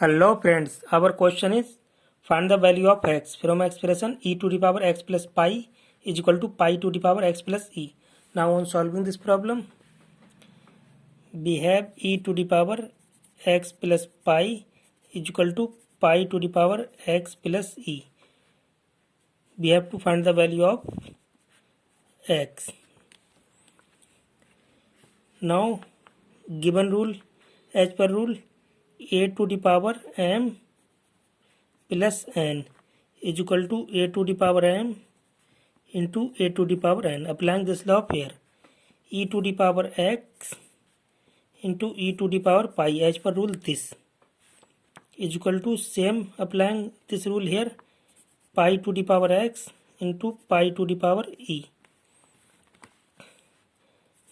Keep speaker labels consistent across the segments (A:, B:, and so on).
A: Hello friends, our question is find the value of x from expression e to the power x plus pi is equal to pi to the power x plus e. Now on solving this problem, we have e to the power x plus pi is equal to pi to the power x plus e. We have to find the value of x. Now given rule, as per rule, a to the power m plus n is equal to a to the power m into a to the power n. Applying this law here, e to the power x into e to the power pi as per rule this is equal to same applying this rule here, pi to the power x into pi to the power e.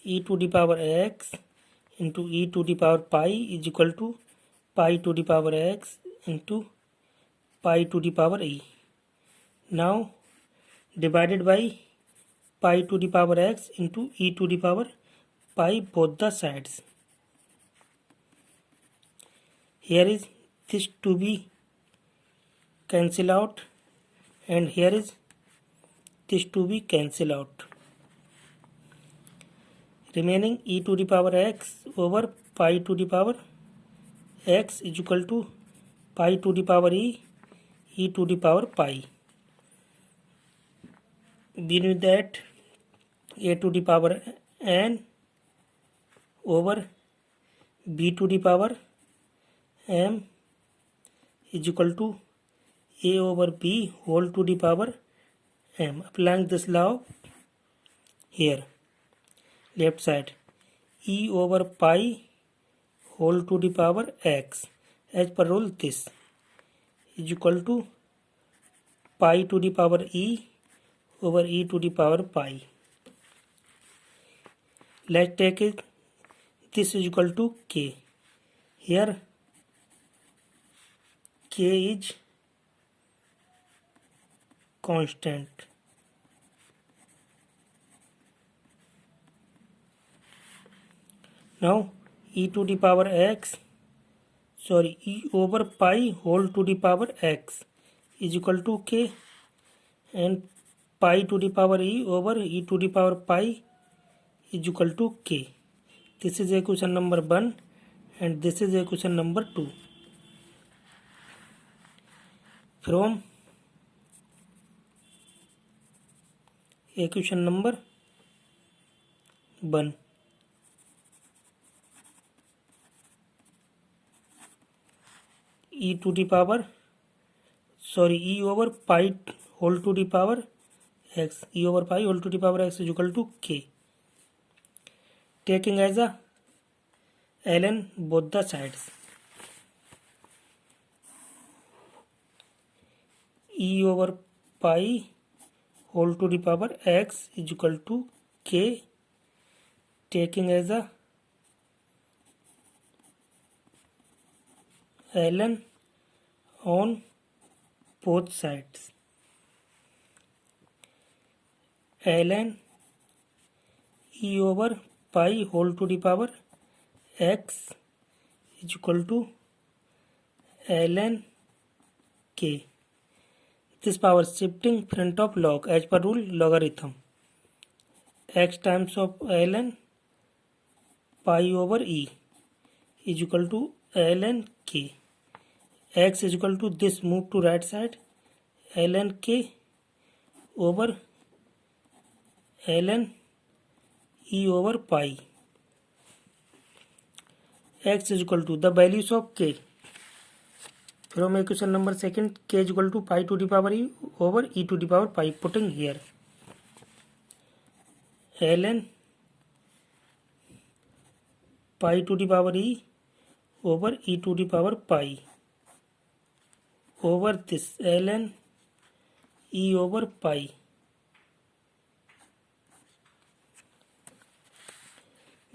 A: E to the power x into e to the power pi is equal to pi to the power x into pi to the power e. Now divided by pi to the power x into e to the power pi both the sides. Here is this to be cancel out and here is this to be cancel out. Remaining e to the power x over pi to the power x is equal to pi to the power e to the power pi. We know that a to the power n over b to the power m is equal to a over b whole to the power m. Applying this law here, left side, e over pi whole to the power x as per rule this is equal to pi to the power e over e to the power pi. Let's take it, this is equal to k. Here k is constant. Now e to the power x, e over pi whole to the power x is equal to k, and pi to the power e over e to the power pi is equal to k. This is equation number 1 and this is equation number 2. From equation number 1, e to the power e over pi whole to the power x, e over pi whole to the power x is equal to k. Taking as a ln both the sides, e over pi whole to the power x is equal to k, taking as a ln on both sides, ln e over pi whole to the power x is equal to ln k. This power shifting front of log as per rule logarithm, x times of ln pi over e is equal to ln k. X is equal to this, move to right side, ln k over ln e over pi. X is equal to the values of k from equation number 2, k is equal to pi to the power e over e to the power pi. Putting here ln pi to the power e over e to the power pi over this ln e over pi.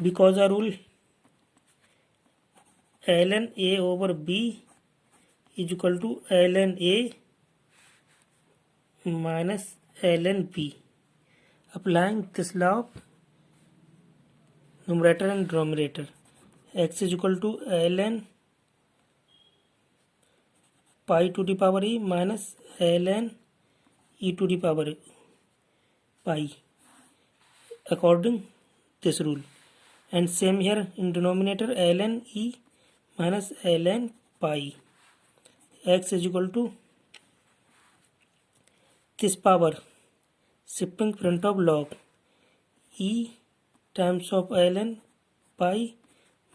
A: Because our rule ln a over b is equal to ln a minus ln b. Applying this law of numerator and denominator, x is equal to ln pi to the power e minus ln e to the power pi according this rule. And same here in denominator, ln e minus ln pi. X is equal to this power shifting front of log e times of ln pi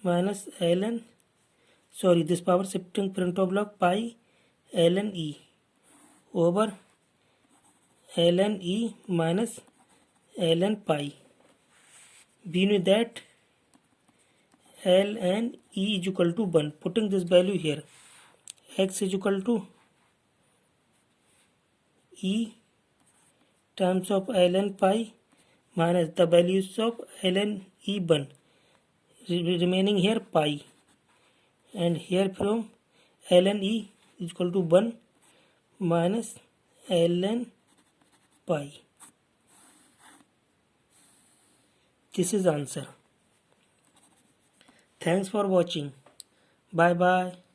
A: minus ln, sorry, this power shifting front of log pi ln e over ln e minus ln pi. We know that ln e is equal to 1. Putting this value here, x is equal to e times of ln pi minus the values of ln e 1, remaining here pi, and here from ln e is equal to 1 minus ln pi. This is answer. Thanks for watching. Bye bye.